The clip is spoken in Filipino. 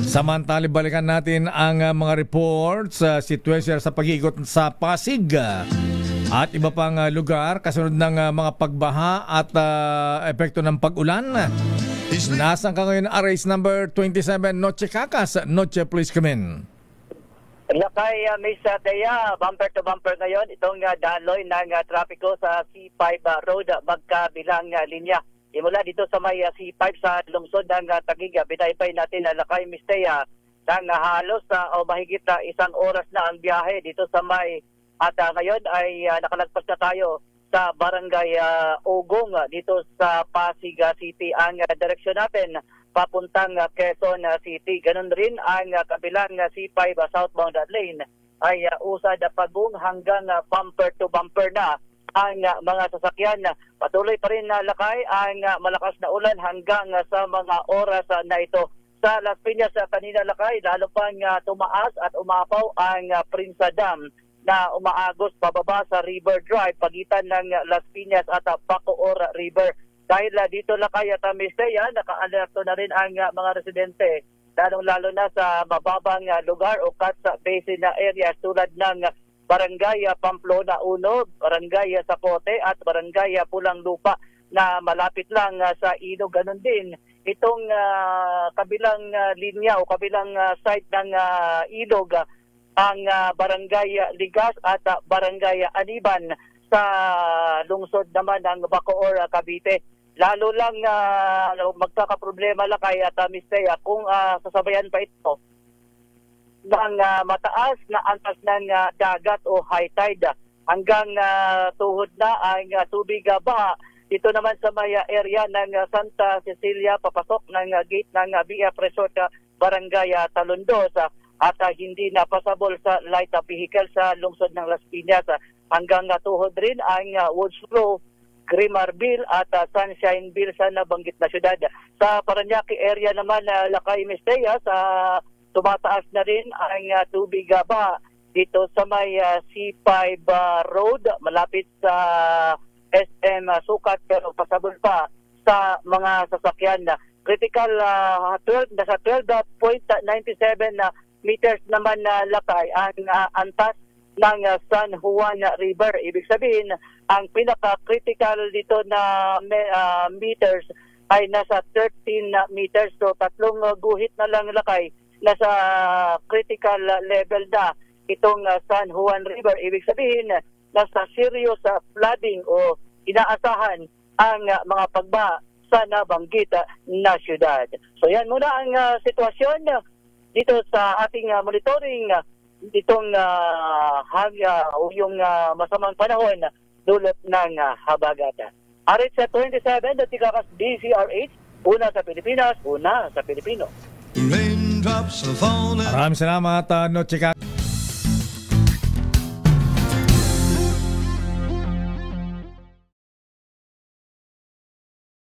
Samantala, balikan natin ang mga reports sa sitwasyon sa pag-iikot sa Pasig at iba pang lugar kasunod ng mga pagbaha at epekto ng pag-ulan. Nasaan ka ngayon, race number 27, Noche Cacas? Noche, please come in. Lakay, Miss Dea, bumper to bumper ngayon itong daloy ng trapiko sa C5 Road, magkabilang linya. Mula dito sa may C5 sa lungsod ng Taguig, binaypay natin na Lakay, Miss Dea, ng halos o mahigit na isang oras na ang biyahe dito sa may, at ngayon ay nakalagpas na tayo sa Barangay Ugong dito sa Pasig City. Ang direksyon natin papuntang Quezon City. Ganun rin ang kabilang C5 southbound lane ay usad pagong hanggang bumper to bumper na ang mga sasakyan. Patuloy pa rin Lakay ang malakas na ulan hanggang sa mga oras na ito. Sa Las Piñas kanina Lakay, lalo pang tumaas at umapaw ang Prince Dam na umaagos pababa sa River Drive pagitan ng Las Piñas at Bacoor River. Dahil dito Lakay at Mistea, naka-alerto na rin ang mga residente, lalong-lalo na sa mababang lugar o Catsa Basin na areas tulad ng Barangay Pamplona 1, Barangay Zapote at Barangay Pulang Lupa na malapit lang sa ilog. Ganun din itong kabilang linya o kabilang side ng ilog, ang Barangay Ligas at Barangay Aniban sa lungsod naman ng Bacoor, Cavite. Lalo lang magkakaproblema Lakay at Mistea kung sasabayan pa ito ng mataas na antas ng dagat o high tide hanggang tuhod na ang tubig baha. Dito naman sa may area ng Santa Cecilia, papasok ng gate ng BF Resort Barangay Talondos at hindi na pasabol sa light vehicle sa lungsod ng Las Piñas. Hanggang tuhod rin ang Woods Grove, Grimarville at Sunshineville sa nabanggit na syudad. Sa Parañaque area naman Lakay, Mistea, sa tumataas na rin ang tubig ba dito sa may C5 Road malapit sa SM Sukat, pero pasabol pa sa mga sasakyan. Critical nasa 12.97 meters naman Lakay ang antas ng San Juan River. Ibig sabihin, ang pinaka-critical dito na meters ay nasa 13 meters. So tatlong guhit na lang Lakay nasa critical level na itong San Juan River. Ibig sabihin, nasa serious flooding o inaasahan ang mga pagbaha sa nabanggit na syudad. So yan muna ang sitwasyon dito sa ating monitoring itong yung masamang panahon dulot ng habagatan. RH 27, Notikakas DCRH, una sa Pilipinas, una sa Pilipino. Maraming salamat, Noche Cacas.